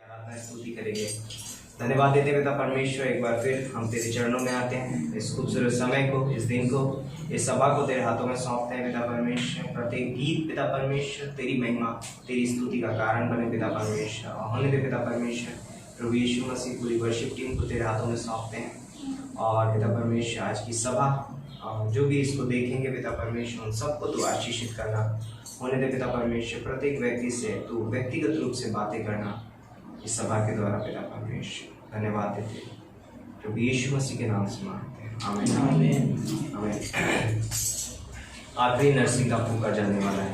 आराधना स्तुति करेंगे। धन्यवाद देते पिता परमेश्वर, एक बार फिर हम तेरे चरणों में आते हैं। इस खूबसूरत समय को, इस दिन को, इस सभा को तेरे हाथों में सौंपते हैं पिता परमेश्वर। प्रत्येक गीत पिता परमेश्वर तेरी महिमा, तेरी स्तुति का कारण बने पिता परमेश्वर। और होने दे पिता परमेश्वर, प्रभु यीशु मसीह पूरी वर्शिप टीम को तेरे हाथों में सौंपते हैं। और पिता परमेश्वर आज की सभा जो भी इसको देखेंगे पिता परमेश्वर, उन सबको तू आशीषित करना। होने दे पिता परमेश्वर, प्रत्येक व्यक्ति से तू व्यक्तिगत रूप से बातें करना इस सभा के द्वारा पिता परमेश्वर। धन्यवाद देते प्रभु यीशु मसीह के नाम से मांगते हैं, आमीन आमीन आमीन। आखिरी नरसिंह का फूका जाने वाला है,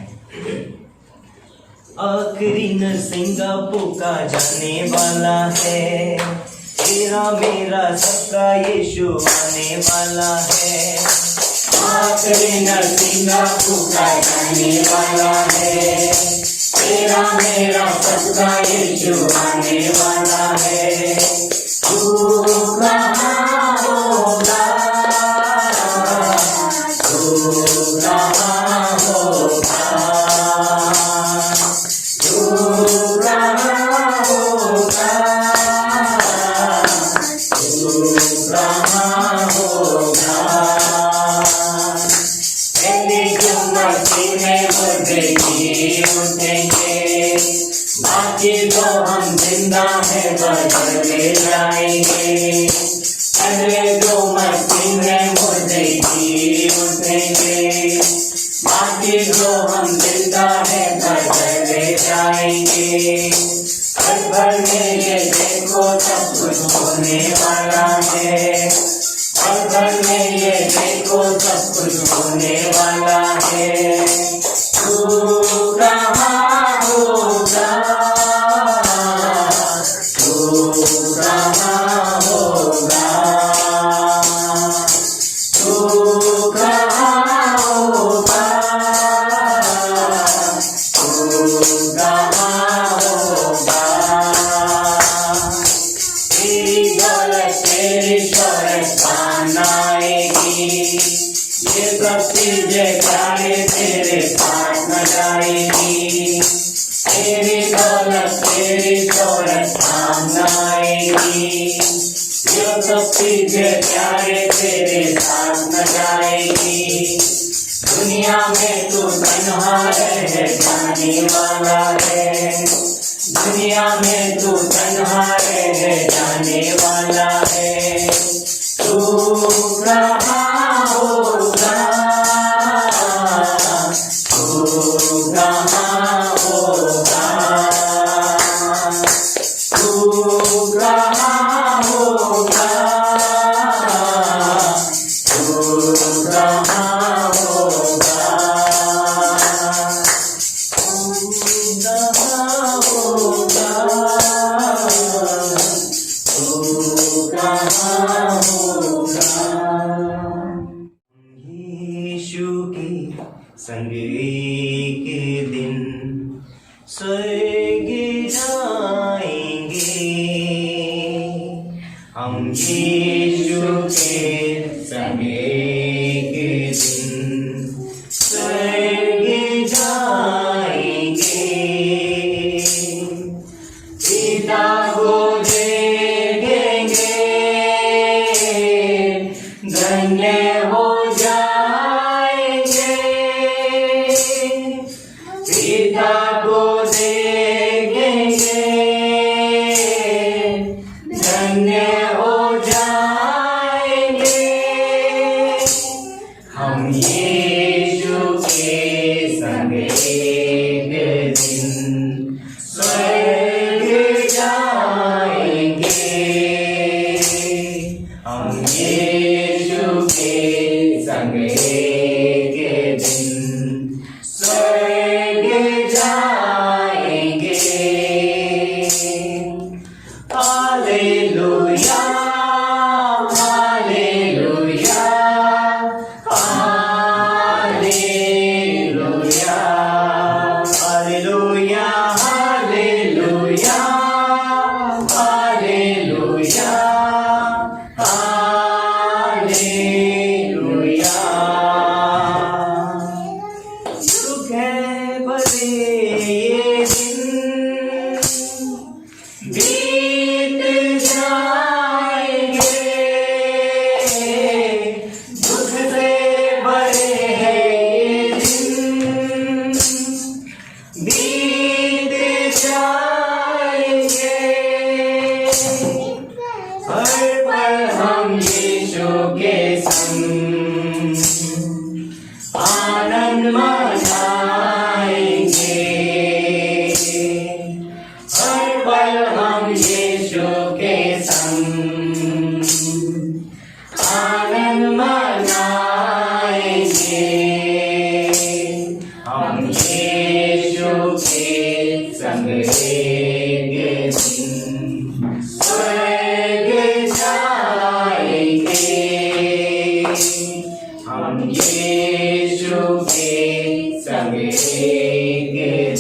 आखिरी नरसिंह का फूका जाने वाला है। तेरा मेरा सबका यीशु आने वाला है। आखिरी नरसिंह का फूका जाने वाला है। तेरा मेरा सबका यीशु आने वाला है। तू कहाँ होगा, तू कहाँ होगा, तू कहाँ होगा, तू कहाँ होगा। पहले जो मसीह में मुर्दे जी उठेंगे, बाकी तो हम जिंदा है बदले जाएंगे। पहले जो मसीह में मुर्दे जी उठेंगे, बाकी तो हम जिंदा है बदले जाएंगे। हर भर में ये देखो सब कुछ होने वाला है। हर भर में ये देखो सब कुछ होने वाला है। तू कहाँ होगा, तू कहाँ होगा, तू कहाँ होगा, तू कहाँ होगा। तेरी दौलत तेरी शौहरत काम आएगी। ये सब चीजें प्यारे तेरे साथ न जाएगी। तेरी दौलत तेरी शौहरत काम आएगी। ये सब चीजें प्यारे तेरे साथ न जाएगी। दुनिया में तू तन्हा रह जाने वाला है। दुनिया में तू तन्हा रह जाने वाला है। तू कहाँ होगा, तू कहाँ होगा, तू कहाँ होगा, तू कहाँ होगा, तू कहाँ होगा। यीशु के संगे के दिन स्वर्ग जाएंगे। हम यीशु के संगे के दिन स्वर्ग जाएंगे। पिता को देखेंगे, धन्य हो जाएंगे। पिता को देखेंगे, धन्य हो जाएंगे। हम यीशु के संगे के दिन स्वर्ग जाएंगे। हम यीशु के संगे के दिन स्वर्ग जाएंगे। Hallelujah, hallelujah, hallelujah, hallelujah, hallelujah, hallelujah, hallelujah. Yeshu के संग एक दिन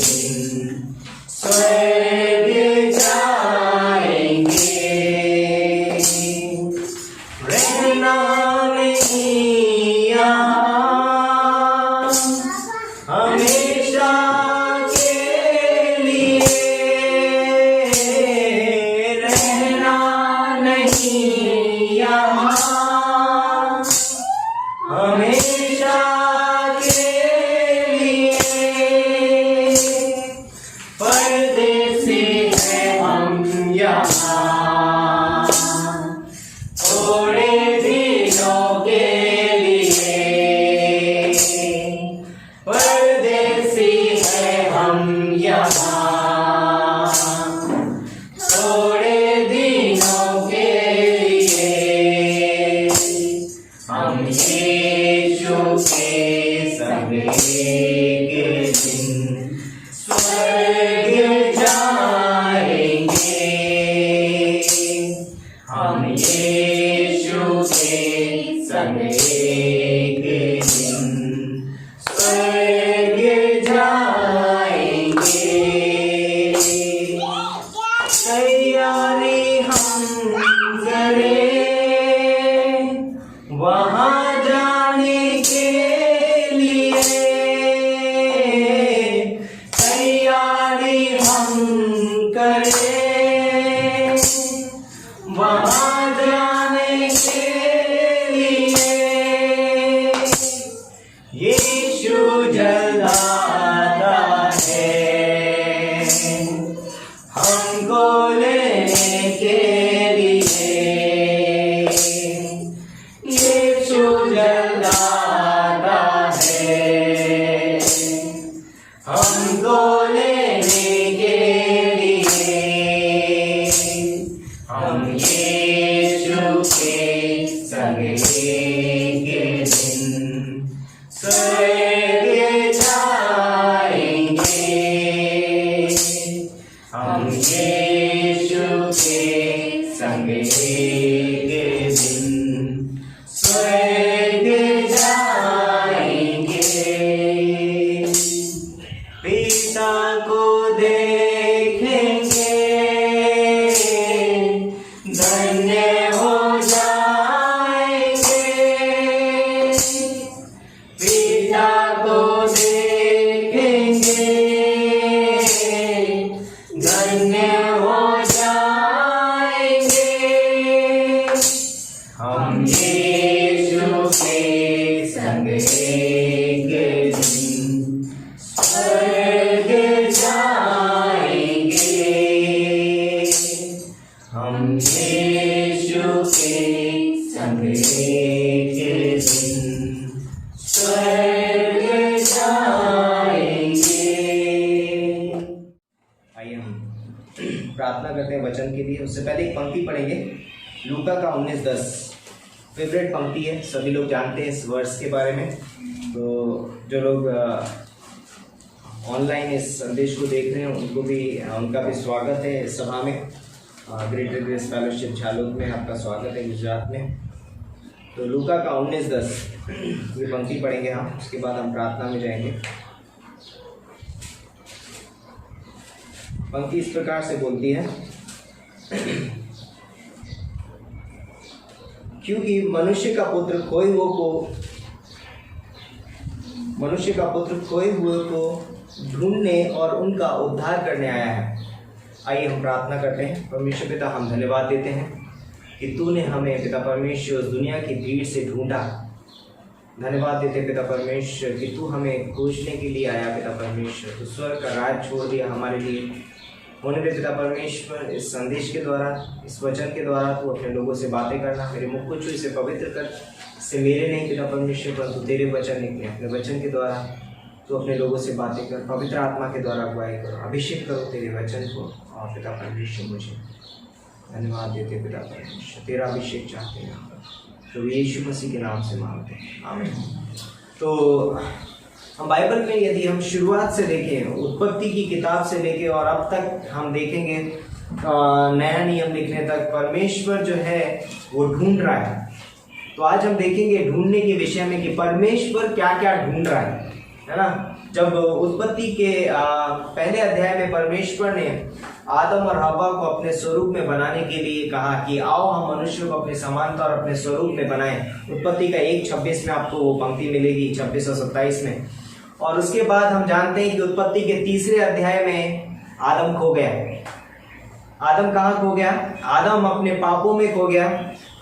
स्वर्ग जाएंगे, रहना नहीं यहाँ हमेशा के लिए, रहना नहीं यहाँ हमेशा के लिए, परदेसी है हम यहाँ थोड़े दिनों के लिए, परदेसी है हम यहाँ थोड़े दिनों के लिए, हम यीशु के संग एक दिन स्वर्ग जाएंगे, हम यीशु के संग एक दिन स्वर्ग जाएंगे, तैयारी हम करें वहाँ जाने के लिए, तैयारी हम करें वहाँ जाने के लिए, यीशु जल्द आता है हमको लेने के लिए, यीशु जल्द आता है हमको लेने के लिए, हम यीशु के संग एक दिन स्वर्ग जाएंगे, हम यीशु के संग एक दिन स्वर्ग जाएंगे, पिता को देखेंगे धन्य हो जाएंगे, पिता को देखेंगे धन्य हो जाएंगे, हम यीशु के संग एक दिन स्वर्ग जाएंगे, हम यीशु के संग एक दिन स्वर्ग जाएंगे। आइए हम प्रार्थना करते हैं वचन के लिए। उससे पहले एक पंक्ति पढ़ेंगे, लूका का 19:10 फेवरेट पंक्ति है, सभी लोग जानते हैं इस वर्ष के बारे में। तो जो लोग ऑनलाइन इस संदेश को देख रहे हैं उनको भी उनका भी स्वागत है इस सभा में। ग्रेटर ग्रेस फेलोशिप झालोद में आपका स्वागत है, गुजरात में। तो लूका का 19:10 ये पंक्ति पढ़ेंगे हम, उसके बाद हम प्रार्थना में जाएंगे। पंक्ति इस प्रकार से बोलती है, क्योंकि मनुष्य का पुत्र खोए हुए को ढूंढने और उनका उद्धार करने आया है। आइए हम प्रार्थना करते हैं। परमेश्वर पिता, हम धन्यवाद देते हैं कि तूने हमें पिता परमेश्वर उस दुनिया की भीड़ से ढूंढा। धन्यवाद देते पिता परमेश्वर कि तू हमें खोजने के लिए आया पिता परमेश्वर। तू स्वर्ग का राज छोड़ दिया हमारे लिए। होने दे पिता परमेश्वर इस संदेश के द्वारा, इस वचन के द्वारा तू अपने लोगों से बातें करना। मेरे मुख को छू, इसे पवित्र कर, इससे मेरे नहीं पिता परमेश्वर परंतु तेरे वचन निकले। अपने वचन के द्वारा तू अपने लोगों से बातें कर, पवित्र आत्मा के द्वारा अगुवाई करो, अभिषेक करो तेरे वचन को। और पिता परमेश्वर मुझे धन्यवाद देते पिता परमेश्वर, तेरा अभिषेक चाहते हैं तो यीशु मसीह के नाम से मांगते हैं, आमीन। तो हम बाइबल में यदि हम शुरुआत से देखें, उत्पत्ति की किताब से लेके और अब तक हम देखेंगे नया नियम लिखने तक, परमेश्वर जो है वो ढूंढ रहा है। तो आज हम देखेंगे ढूंढने के विषय में कि परमेश्वर क्या क्या ढूंढ रहा है ना। जब उत्पत्ति के पहले अध्याय में परमेश्वर ने आदम और हव्वा को अपने स्वरूप में बनाने के लिए कहा कि आओ हम मनुष्य को अपने समानता और अपने स्वरूप में बनाएं। उत्पत्ति का 1:26 में आपको वो पंक्ति मिलेगी, 26 और 27 में। और उसके बाद हम जानते हैं कि उत्पत्ति के तीसरे अध्याय में आदम खो गया। आदम कहाँ खो गया? आदम अपने पापों में खो गया।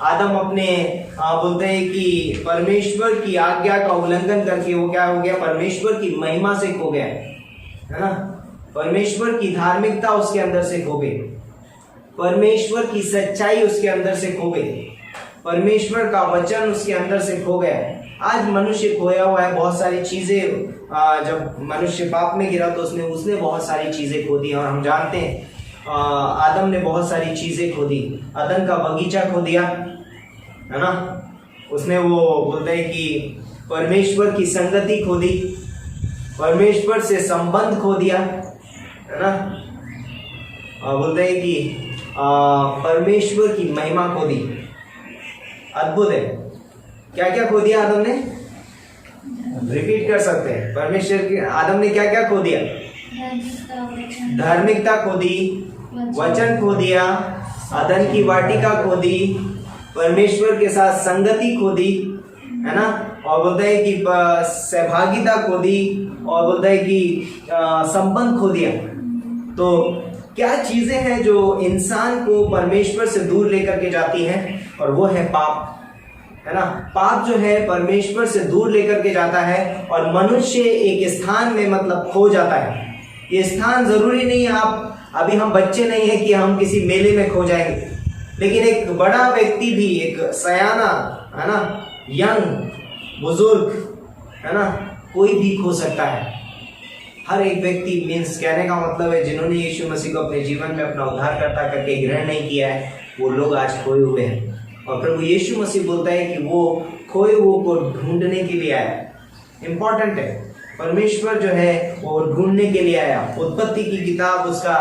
आदम अपने बोलते हैं कि परमेश्वर की आज्ञा का उल्लंघन करके वो क्या हो गया? परमेश्वर की महिमा से खो गया, है ना। परमेश्वर की धार्मिकता उसके अंदर से खो गई, परमेश्वर की सच्चाई उसके अंदर से खो गई, परमेश्वर का वचन उसके अंदर से खो गया। आज मनुष्य खोया हुआ है बहुत सारी चीजें। जब मनुष्य पाप में गिरा तो उसने बहुत सारी चीजें खो दी। और हम जानते हैं आदम ने बहुत सारी चीजें खो दी। अदन का बगीचा खो दिया, है ना। उसने वो बोलते हैं कि परमेश्वर की संगति खो दी, परमेश्वर से संबंध खो दिया, है ना। बोलते हैं कि परमेश्वर की महिमा खो दी। अद्भुत है। क्या क्या खो दिया आदम ने? रिपीट कर सकते हैं। परमेश्वर की आदम ने क्या क्या खो दिया? धार्मिकता खो दी, वचन खो दिया, अदन की वाटिका खो दी, परमेश्वर के साथ संगति खो दी, है ना। और बोलते हैं कि सहभागिता खो दी, और बोलते हैं कि संबंध खो दिया। तो क्या चीजें हैं जो इंसान को परमेश्वर से दूर लेकर के जाती हैं? और वो है पाप, है ना। पाप जो है परमेश्वर से दूर लेकर के जाता है और मनुष्य एक स्थान में मतलब खो जाता है। ये स्थान जरूरी नहीं है, आप अभी हम बच्चे नहीं है कि हम किसी मेले में खो जाएंगे, लेकिन एक बड़ा व्यक्ति भी, एक सयाना, है ना, यंग बुजुर्ग, है ना, कोई भी खो सकता है। हर एक व्यक्ति, मीन्स कहने का मतलब है जिन्होंने यीशु मसीह को अपने जीवन में अपना उद्धारकर्ता करके ग्रहण नहीं किया है, वो लोग आज खोए हुए हैं। और प्रभु यीशु मसीह बोलता है कि वो खोए हुए को ढूंढने के लिए आया। इंपॉर्टेंट है, परमेश्वर जो है वो ढूंढने के लिए आया। उत्पत्ति की किताब उसका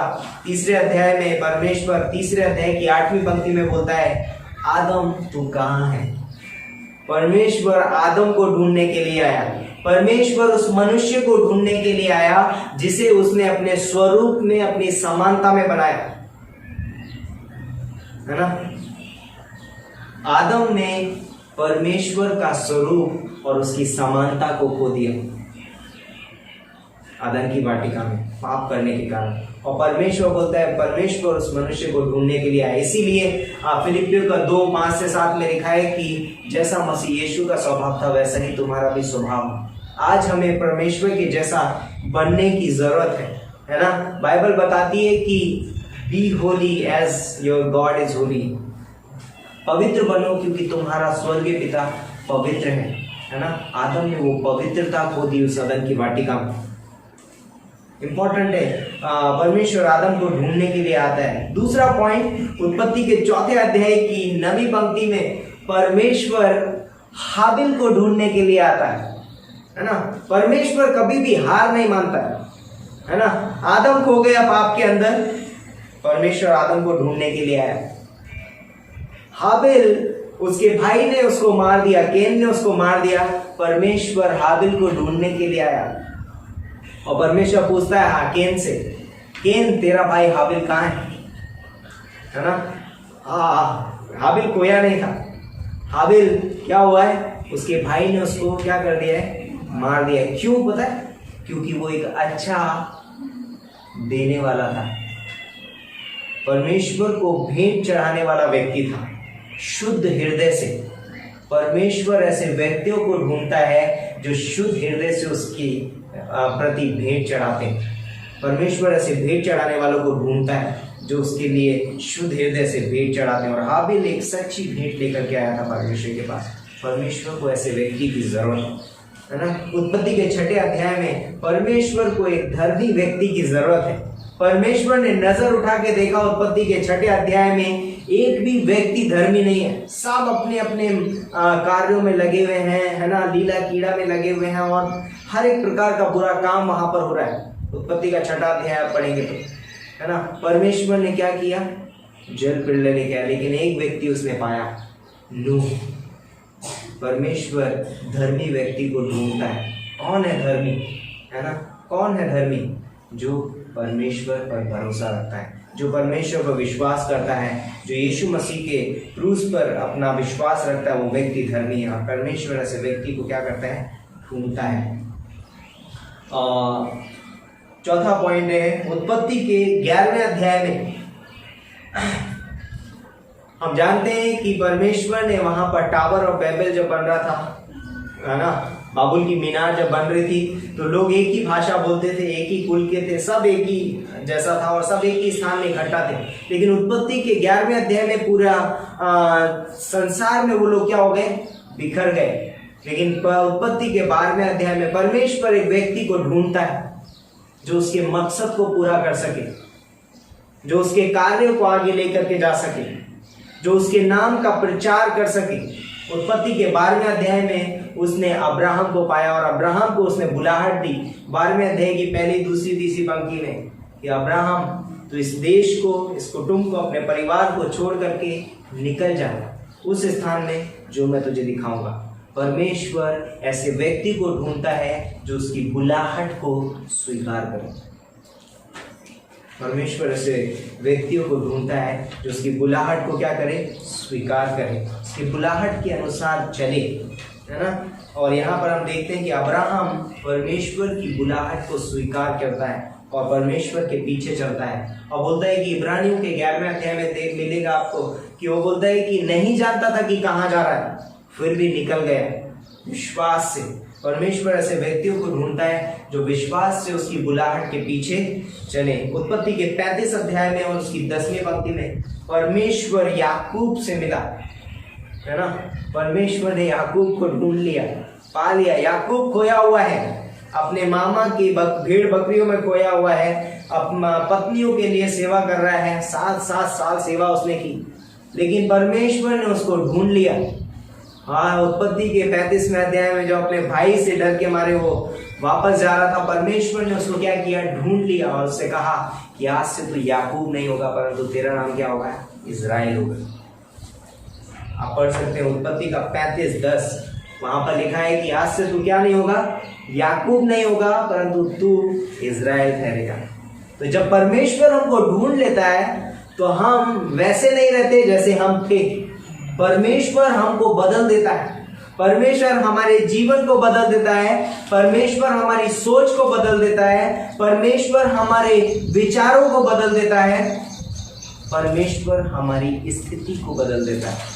तीसरे अध्याय में परमेश्वर तीसरे अध्याय की 8वीं पंक्ति में बोलता है, आदम तू कहाँ है? परमेश्वर आदम को ढूंढने के लिए आया। परमेश्वर उस मनुष्य को ढूंढने के लिए आया जिसे उसने अपने स्वरूप में, अपनी समानता में बनाया, है ना। आदम ने परमेश्वर का स्वरूप और उसकी समानता को खो दिया अदन की वाटिका में पाप करने के कारण। और परमेश्वर बोलता है, परमेश्वर उस मनुष्य को ढूंढने के लिए आया। इसीलिए फिलिपियों का 2:5 से 7 में लिखा है कि जैसा मसीह यीशु का स्वभाव था वैसा ही तुम्हारा भी स्वभाव। आज हमें परमेश्वर के जैसा बनने की जरूरत है ना। बाइबल बताती है कि be holy as your God is holy. पवित्र बनो क्योंकि तुम्हारा स्वर्गीय पिता पवित्र है ना। आदम ने वो पवित्रता खो दी उस अदन की वाटिका में। इंपॉर्टेंट है, परमेश्वर आदम को ढूंढने के लिए आता है। दूसरा पॉइंट, उत्पत्ति के 4थे अध्याय की 9वीं पंक्ति में परमेश्वर हाबिल को ढूंढने के लिए आता है ना। परमेश्वर कभी भी हार नहीं मानता है ना। आदम खो गया पाप के अंदर, परमेश्वर आदम को ढूंढने के लिए आया। हाबिल, उसके भाई ने उसको मार दिया, केन ने उसको मार दिया, परमेश्वर हाबिल को ढूंढने के लिए आया। और परमेश्वर पूछता है केन से, केन तेरा भाई हाबिल कहाँ है ना। हाबिल खोया नहीं था। हाबिल क्या हुआ है, उसके भाई ने उसको क्या कर दिया है, मार दिया है। क्यों पता है? क्योंकि वो एक अच्छा देने वाला था, परमेश्वर को भेंट चढ़ाने वाला व्यक्ति था शुद्ध हृदय से। परमेश्वर ऐसे व्यक्तियों को ढूंढता है जो शुद्ध हृदय से उसकी प्रति भेंट चढ़ाते हैं। परमेश्वर ऐसे भेंट चढ़ाने वालों को ढूंढता है जो उसके लिए शुद्ध हृदय से भेंट चढ़ाते हैं। और हाबिल एक सच्ची भेंट लेकर के आया था परमेश्वर के पास। परमेश्वर को ऐसे व्यक्ति की जरूरत है ना। उत्पत्ति के 6ठे अध्याय में परमेश्वर को एक धर्मी व्यक्ति की जरूरत है। परमेश्वर ने नजर उठा के देखा, उत्पत्ति के 6ठे अध्याय में एक भी व्यक्ति धर्मी नहीं है। सब अपने अपने कार्यों में लगे हुए हैं, है ना, लीला कीड़ा में लगे हुए हैं और हर एक प्रकार का बुरा काम वहां पर हो रहा है। उत्पत्ति का 6ठा अध्याय आप पढ़ेंगे तो, है ना। परमेश्वर ने क्या किया, जल प्रलय ने किया, लेकिन एक व्यक्ति उसने पाया, नूह। परमेश्वर धर्मी व्यक्ति को ढूंढता है। कौन है धर्मी, है ना? कौन है धर्मी? जो परमेश्वर पर भरोसा रखता है, जो परमेश्वर पर विश्वास करता है, जो यीशु मसीह के क्रूस पर अपना विश्वास रखता है, वो व्यक्ति धर्मी है। और परमेश्वर ऐसे व्यक्ति को क्या करता है? ढूंढता है। चौथा पॉइंट है उत्पत्ति के 11वें अध्याय में हम जानते हैं कि परमेश्वर ने वहां पर टावर ऑफ बेबल जब बन रहा था, है ना, बाबुल की मीनार जब बन रही थी, तो लोग एक ही भाषा बोलते थे, एक ही कुल के थे, सब एक ही जैसा था और सब एक ही स्थान में इकट्ठा थे। लेकिन उत्पत्ति के 11वें अध्याय में पूरा संसार में वो लोग क्या हो गए? बिखर गए। लेकिन उत्पत्ति के 12वें अध्याय में परमेश्वर एक व्यक्ति को ढूंढता है जो उसके मकसद को पूरा कर सके, जो उसके कार्यों को आगे लेकर के जा सके, जो उसके नाम का प्रचार कर सके। उत्पत्ति के 12वें अध्याय में उसने अब्राहम को पाया और अब्राहम को उसने बुलाहट दी। 12वें अध्याय की पहली, दूसरी, तीसरी पंक्ति में कि अब्राहम तो इस देश को, इस कुटुंब को, अपने परिवार को छोड़ करके निकल जा उस स्थान में जो मैं तुझे दिखाऊंगा। परमेश्वर ऐसे व्यक्ति को ढूंढता है जो उसकी बुलाहट को स्वीकार करे। परमेश्वर ऐसे व्यक्तियों को ढूंढता है जो उसकी बुलाहट को क्या करे? स्वीकार करे, उसकी बुलाहट के अनुसार चले, है ना। और यहाँ पर हम देखते हैं कि अब्राहम परमेश्वर की बुलाहट को स्वीकार करता है और परमेश्वर के पीछे चलता है और बोलता है कि इब्रानियों के 11वें अध्याय में देख मिलेगा आपको कि वो बोलता है कि नहीं जानता था कि कहाँ जा रहा है, फिर भी निकल गया विश्वास से। परमेश्वर ऐसे व्यक्तियों को ढूंढता है जो विश्वास से उसकी बुलाहट के पीछे चले। उत्पत्ति के 35 अध्याय में और उसकी 10वीं पंक्ति में परमेश्वर याकूब से मिला, है ना। परमेश्वर ने याकूब को ढूंढ लिया, पा लिया। याकूब खोया हुआ है, अपने मामा की भेड़ बकरियों में खोया हुआ है, अपना पत्नियों के लिए सेवा कर रहा है, 7 साल सेवा उसने की, लेकिन परमेश्वर ने उसको ढूंढ लिया। हाँ, उत्पत्ति के 35वें अध्याय में जो अपने भाई से डर के मारे वो वापस जा रहा था, परमेश्वर ने उसको क्या किया? ढूंढ लिया और उससे कहा कि आज से तो याकूब नहीं होगा, परंतु तेरा नाम क्या होगा? इजराइल होगा। आप पढ़ सकते हैं उत्पत्ति का 35:10, वहां पर लिखा है कि आज से तू क्या नहीं होगा? याकूब नहीं होगा, परंतु तू इजराइल ठहरेगा। तो जब परमेश्वर हमको ढूंढ लेता है तो हम वैसे नहीं रहते जैसे हम थे। परमेश्वर हमको बदल देता है, परमेश्वर हमारे जीवन को बदल देता है, परमेश्वर हमारी सोच को बदल देता है, परमेश्वर हमारे विचारों को बदल देता है, परमेश्वर हमारी स्थिति को बदल देता है।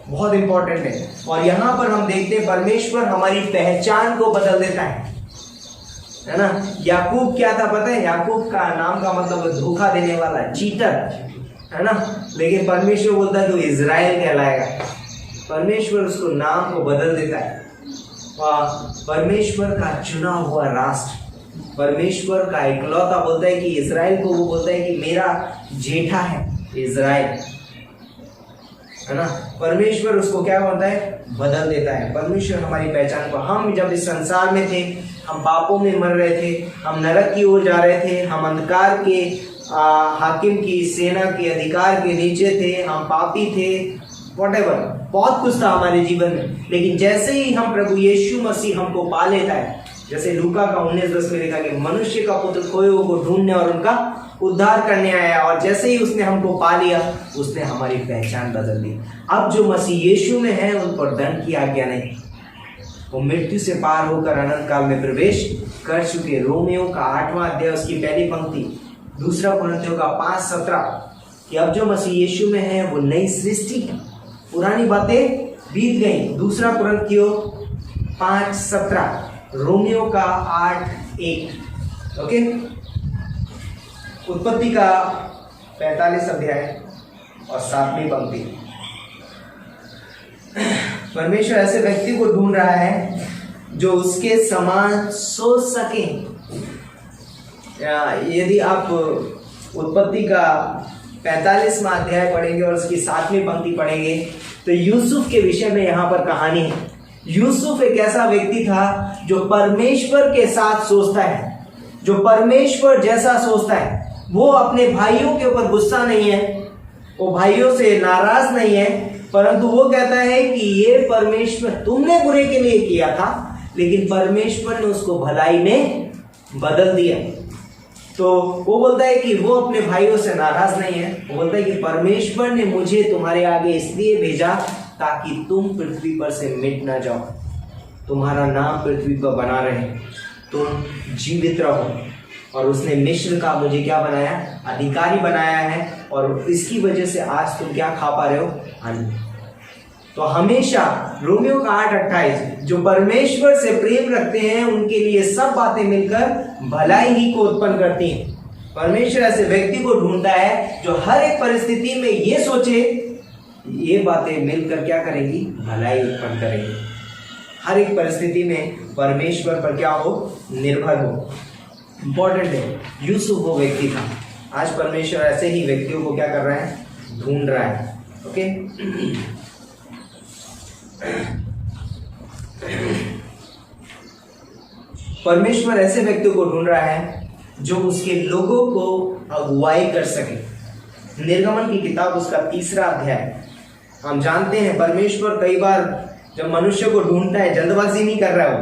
बहुत इंपॉर्टेंट है। और यहां पर हम देखते हैं परमेश्वर हमारी पहचान को बदल देता है ना। याकूब क्या था पता है? याकूब का नाम का मतलब धोखा देने वाला, चीटर, है ना। लेकिन परमेश्वर बोलता है तो इजराइल कहलाएगा। परमेश्वर उसको नाम को बदल देता है। परमेश्वर का चुना हुआ राष्ट्र, परमेश्वर का इकलौता, बोलता है कि इजराइल को वो बोलता है कि मेरा जेठा है इजराइल, है ना। परमेश्वर उसको क्या बोलता है? बदल देता है। परमेश्वर हमारी पहचान को, हम जब इस संसार में थे, हम पापों में मर रहे थे, हम नरक की ओर जा रहे थे, हम अंधकार के हाकिम की सेना के अधिकार के नीचे थे, हम पापी थे, व्हाटएवर, बहुत कुछ था हमारे जीवन में। लेकिन जैसे ही हम प्रभु यीशु मसीह हमको पा लेता है, जैसे लूका का 19:10 में लिखा कि मनुष्य का पुत्र खोए हुए को ढूंढने और उनका उद्धार करने आया, और जैसे ही उसने हमको पा लिया उसने हमारी पहचान बदल दी। अब जो मसीह यीशु में है उन पर दंड की आज्ञा नहीं, वो मृत्यु से पार होकर अनंत काल में प्रवेश कर चुके। रोमियो का 8वां अध्याय उसकी पहली पंक्ति, 2 कुरिन्थियों का 5:17 कि अब जो मसीह यीशु में है वो नई सृष्टि है, पुरानी बातें बीत गई। 2 कुरिन्थियों 5:17, रोमियो का 8:1। ओके, उत्पत्ति का 45 अध्याय और 7वीं पंक्ति। परमेश्वर ऐसे व्यक्ति को ढूंढ रहा है जो उसके समान सोच सके। यदि आप उत्पत्ति का 45वां अध्याय पढ़ेंगे और उसकी 7वीं पंक्ति पढ़ेंगे तो यूसुफ के विषय में यहाँ पर कहानी है। यूसुफ एक ऐसा व्यक्ति था जो परमेश्वर के साथ सोचता है, जो परमेश्वर जैसा सोचता है। वो अपने भाइयों के ऊपर गुस्सा नहीं है, वो भाइयों से नाराज नहीं है, परंतु वो कहता है कि ये परमेश्वर तुमने बुरे के लिए किया था, लेकिन परमेश्वर ने उसको भलाई में बदल दिया। तो वो बोलता है कि वो अपने भाइयों से नाराज नहीं है। वो बोलता है कि परमेश्वर ने मुझे तुम्हारे आगे इसलिए भेजा ताकि तुम पृथ्वी पर से मिट ना जाओ, तुम्हारा नाम पृथ्वी पर बना रहे, तुम जीवित रहो। और उसने मिस्र का मुझे क्या बनाया, अधिकारी बनाया है, और इसकी वजह से आज तुम क्या खा पा रहे हो, अन्न। तो हमेशा रोमियो का 8:28, जो परमेश्वर से प्रेम रखते हैं उनके लिए सब बातें मिलकर भलाई ही को उत्पन्न करती हैं। परमेश्वर ऐसे व्यक्ति को ढूंढता है जो हर एक परिस्थिति में ये सोचे ये बातें मिलकर क्या करेंगी, भलाई उत्पन्न करेंगी। हर एक परिस्थिति में परमेश्वर पर क्या हो, निर्भर हो। इंपॉर्टेंट है, यूसुफ वो व्यक्ति था। आज परमेश्वर ऐसे ही व्यक्तियों को क्या कर रहा है, ढूंढ रहा है। ओके, परमेश्वर ऐसे व्यक्तियों को ढूंढ रहा है जो उसके लोगों को अगुवाई कर सके। निर्गमन की किताब उसका 3 अध्याय, हम जानते हैं परमेश्वर कई बार जब मनुष्य को ढूंढता है जल्दबाजी नहीं कर रहा है वो,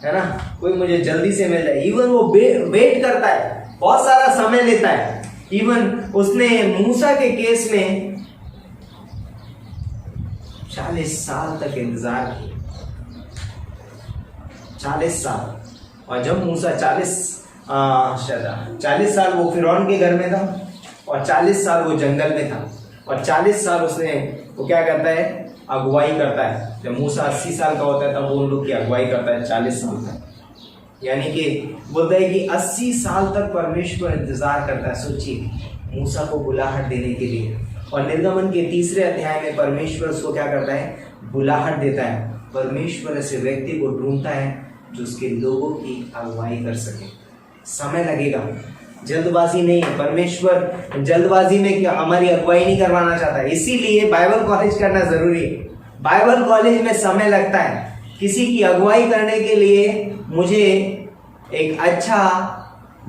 है ना, कोई मुझे जल्दी से मिल जाए। इवन वो वेट करता है, बहुत सारा समय लेता है। इवन उसने मूसा के केस में 40 साल तक इंतजार किया, 40 साल। और जब मूसा 40 साल वो फिरौन के घर में था, और 40 साल वो जंगल में था, और 40 साल उसने वो क्या करता है, अगुवाई करता है। जब मूसा 80 साल का होता है तब वो उन लोग की अगुवाई करता है 40 साल तक। यानी कि बोलता है कि 80 साल तक परमेश्वर इंतजार करता है। सोचिए, मूसा को बुलाहट देने के लिए। और निर्गमन के 3 अध्याय में परमेश्वर उसको क्या करता है, बुलाहट देता है। परमेश्वर ऐसे व्यक्ति को ढूंढता है जो उसके लोगों की अगुवाई कर सके। समय लगेगा, जल्दबाजी नहीं है। परमेश्वर जल्दबाजी में क्या हमारी अगुवाई नहीं करवाना चाहता है, इसीलिए बाइबल कॉलेज करना जरूरी है। बाइबल कॉलेज में समय लगता है। किसी की अगुवाई करने के लिए मुझे एक अच्छा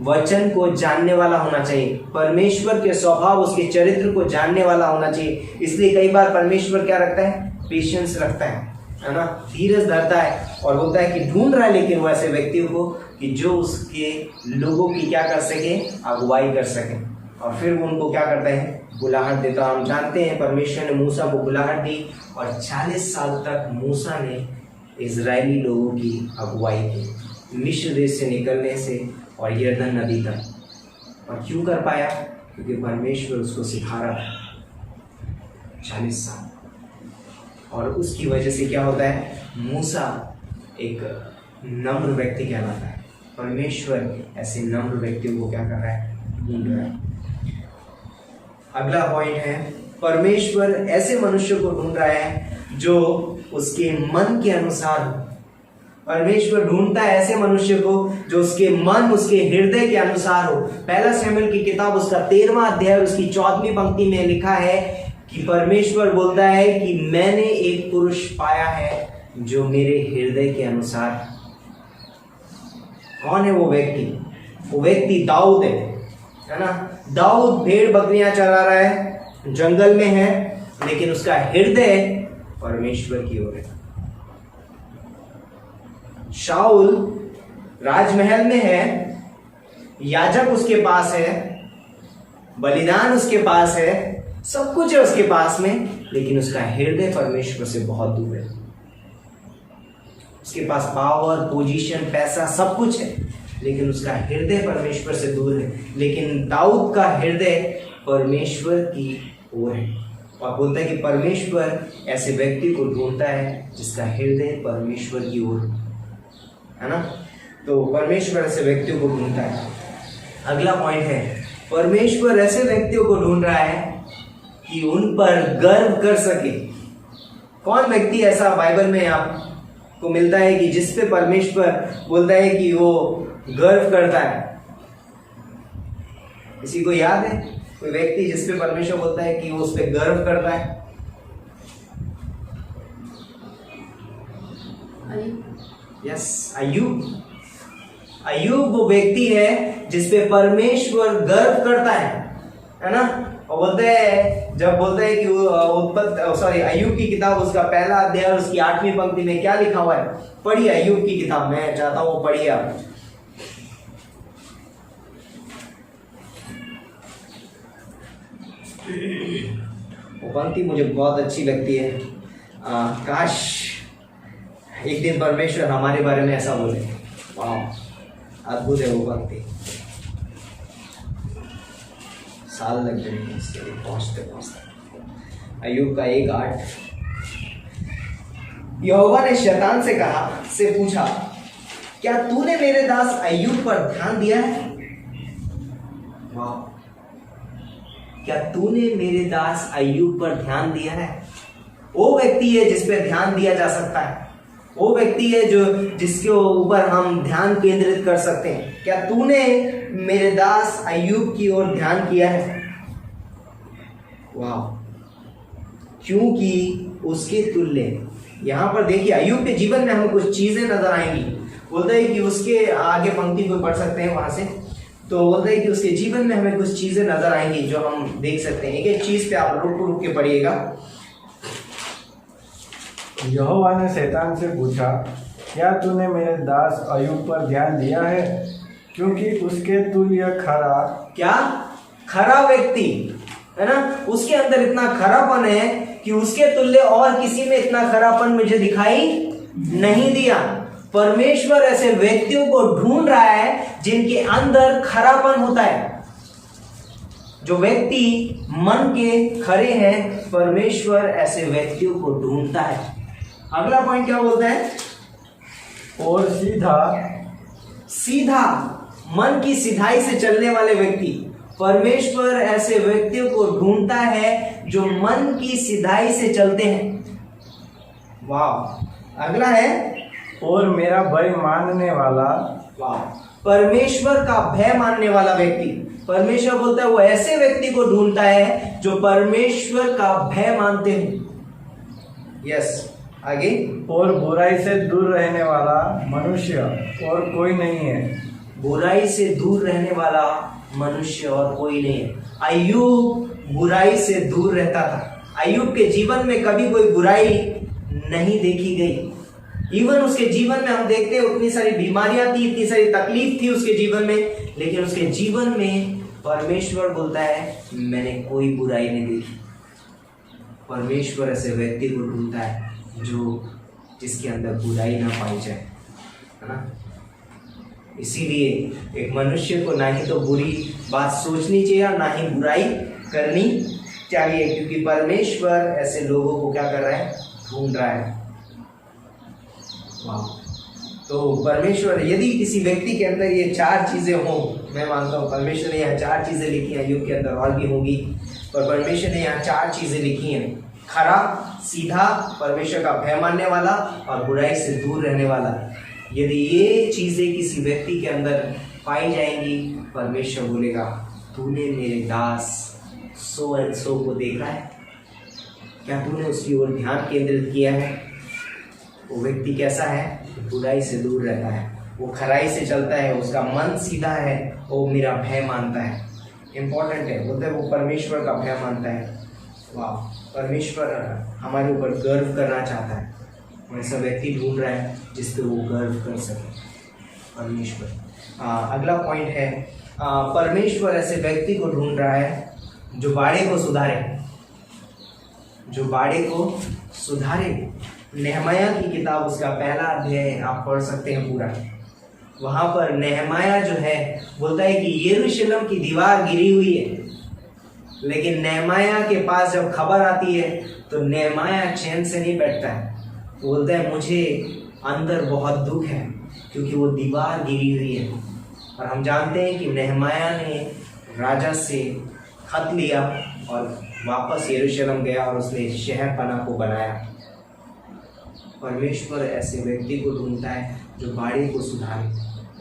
वचन को जानने वाला होना चाहिए, परमेश्वर के स्वभाव, उसके चरित्र को जानने वाला होना चाहिए। इसलिए कई बार परमेश्वर क्या रखता है, पेशेंस रखता है ना, धीरज धरता है, और बोलता है कि ढूंढ रहा है लेकिन वो ऐसे व्यक्तियों को कि जो उसके लोगों की क्या कर सके, अगुवाई कर सके। और फिर वो उनको क्या करता है, बुलाहट देता है। हम जानते हैं परमेश्वर ने मूसा को बुलाहट दी, और 40 साल तक मूसा ने इजरायली लोगों की अगुवाई की, मिस्र देश से निकलने से और यरदन नदी तक। और क्यों कर पाया, क्योंकि परमेश्वर उसको सिखा रहा था 40 साल। और उसकी वजह से क्या होता है, मूसा एक नम्र व्यक्ति कहलाता है। परमेश्वर ऐसे नम्र व्यक्तियों को क्या कर रहा है, ढूंढ रहा है। अगला पॉइंट है, परमेश्वर ऐसे मनुष्य को ढूंढ रहा है जो उसके मन के अनुसार हो। परमेश्वर ढूंढता है ऐसे मनुष्य को जो उसके मन, उसके हृदय के अनुसार हो। पहला शमूएल की किताब उसका 13वां अध्याय उसकी 14वीं पंक्ति में लिखा है कि परमेश्वर बोलता है कि मैंने एक पुरुष पाया है जो मेरे हृदय के अनुसार। कौन है वो व्यक्ति? वो व्यक्ति दाऊद है ना। दाऊद भेड़ बकरियां चरा रहा है, जंगल में है, लेकिन उसका हृदय परमेश्वर की ओर है। शाऊल राजमहल में है, याजक उसके पास है, बलिदान उसके पास है, सब कुछ है उसके पास में, लेकिन उसका हृदय परमेश्वर से बहुत दूर है। उसके पास पावर, पोजीशन, पैसा सब कुछ है, लेकिन उसका हृदय परमेश्वर से दूर है। लेकिन दाऊद का हृदय परमेश्वर की ओर है, और बोलता है कि परमेश्वर ऐसे व्यक्ति को ढूंढता है जिसका हृदय परमेश्वर की ओर है ना। तो परमेश्वर ऐसे व्यक्तियों को ढूंढता है। अगला पॉइंट है, परमेश्वर ऐसे व्यक्तियों को ढूंढ रहा है कि उन पर गर्व कर सके। कौन व्यक्ति ऐसा बाइबल में आपको मिलता है कि जिस पे परमेश्वर बोलता है कि वो गर्व करता है? किसी को याद है कोई व्यक्ति जिस पे परमेश्वर बोलता है कि वो उस पे गर्व करता है? यस, अय्यूब। अय्यूब वो व्यक्ति है जिस पे परमेश्वर गर्व करता है ना। और बोलते हैं जब बोलता है कि अय्यूब की किताब उसका पहला अध्याय और उसकी 8वीं पंक्ति में क्या लिखा हुआ है, पढ़िए अय्यूब की किताब, मैं चाहता हूं पढ़िए आप। वो पंक्ति मुझे बहुत अच्छी लगती है। काश एक दिन परमेश्वर हमारे बारे में ऐसा बोले। वाह, अद्भुत है वो पंक्ति। साल लग जाएंगे इसके लिए पहुंचते पहुंचते। अय्यूब का 1:8। यहोवा ने शैतान से पूछा, क्या तूने मेरे दास अय्यूब पर ध्यान दिया है? वाह, क्या तूने मेरे दास अय्यूब पर ध्यान दिया है? वो व्यक्ति है जिस पे ध्यान दिया जा सकता है, वो व्यक्ति है जिसके ऊपर हम ध्यान केंद्रित कर सकते हैं। क्या तूने मेरे दास अय्यूब की ओर ध्यान किया है? वाह, क्योंकि उसके तुल्य, यहाँ पर देखिए अय्यूब के जीवन में हमें कुछ चीजें नजर आएंगी। बोलता है कि उसके आगे पंक्ति को पढ़ सकते हैं वहां से, तो बोलता है कि उसके जीवन में हमें कुछ चीजें नजर आएंगी जो हम देख सकते हैं। एक चीज पे आप रुक के पढ़िएगा। यहोवा ने शैतान से पूछा, क्या तूने मेरे दास अय्यूब पर ध्यान दिया है? क्योंकि उसके तुल्य खरा व्यक्ति है ना, उसके अंदर इतना खरापन है कि उसके तुल्य और किसी में इतना खरापन मुझे दिखाई नहीं दिया। परमेश्वर ऐसे व्यक्तियों को ढूंढ रहा है जिनके अंदर खरापन होता है। जो व्यक्ति मन के खरे हैं, परमेश्वर ऐसे व्यक्तियों को ढूंढता है। अगला पॉइंट क्या बोलता है? और सीधा मन की सिधाई से चलने वाले व्यक्ति, परमेश्वर ऐसे व्यक्तियों को ढूंढता है जो मन की सिधाई से चलते हैं। वाह, अगला है और मेरा भय मानने वाला। वाह, परमेश्वर का भय मानने वाला व्यक्ति, परमेश्वर बोलता है वो ऐसे व्यक्ति को ढूंढता है जो परमेश्वर का भय मानते हैं। यस, आगे। और बुराई से दूर रहने वाला मनुष्य और कोई नहीं है। बुराई से दूर रहने वाला मनुष्य और कोई नहीं है। अय्यूब बुराई से दूर रहता था। अय्यूब के जीवन में कभी कोई बुराई नहीं देखी गई। इवन उसके जीवन में हम देखते हैं उतनी सारी बीमारियां थी, इतनी सारी तकलीफ थी उसके जीवन में, लेकिन उसके जीवन में परमेश्वर बोलता है मैंने कोई बुराई नहीं देखी। परमेश्वर ऐसे व्यक्ति को ढूंढता है जिसके अंदर बुराई ना पाई जाए, है ना। इसीलिए एक मनुष्य को ना ही तो बुरी बात सोचनी चाहिए और ना ही बुराई करनी चाहिए, क्योंकि परमेश्वर ऐसे लोगों को क्या कर रहा है? ढूंढ रहा है। वाह, तो परमेश्वर यदि किसी व्यक्ति के अंदर ये 4 चीजें हों, मैं मानता हूँ परमेश्वर ने यहाँ 4 चीजें लिखी हैं, अय्यूब के अंदर और भी होंगी, पर परमेश्वर ने यहाँ 4 चीजें लिखी हैं। खरा, सीधा, परमेश्वर का भय मानने वाला और बुराई से दूर रहने वाला। यदि ये चीजें किसी व्यक्ति के अंदर पाई जाएंगी, परमेश्वर बोलेगा तूने मेरे दास सो एंड सो को देखा है? क्या तूने उसकी ओर ध्यान केंद्रित किया है? वो व्यक्ति कैसा है? बुराई से दूर रहता है, वो खराई से चलता है, उसका मन सीधा है, वो मेरा भय मानता है। इंपॉर्टेंट है, बोलते हैं वो परमेश्वर का भय मानता है। वाह, परमेश्वर हमारे ऊपर गर्व करना चाहता है। वो ऐसा व्यक्ति ढूंढ रहा है जिस पे वो गर्व कर सके, परमेश्वर। अगला पॉइंट है, परमेश्वर ऐसे व्यक्ति को ढूंढ रहा है जो बाड़े को सुधारे। नेहमाया की किताब उसका पहला अध्याय आप पढ़ सकते हैं पूरा। वहां पर नेहमाया जो है बोलता है कि यरूशलेम की दीवार गिरी हुई है, लेकिन नेहमाया के पास जब खबर आती है तो नेहमाया चैन से नहीं बैठता है। बोलता है मुझे अंदर बहुत दुख है क्योंकि वो दीवार गिरी हुई है। और हम जानते हैं कि नेहमाया ने राजा से खत लिया और वापस यरूशलेम गया और उसने शहरपना को बनाया। परमेश्वर ऐसे व्यक्ति को ढूंढता है जो बाड़े को सुधारे,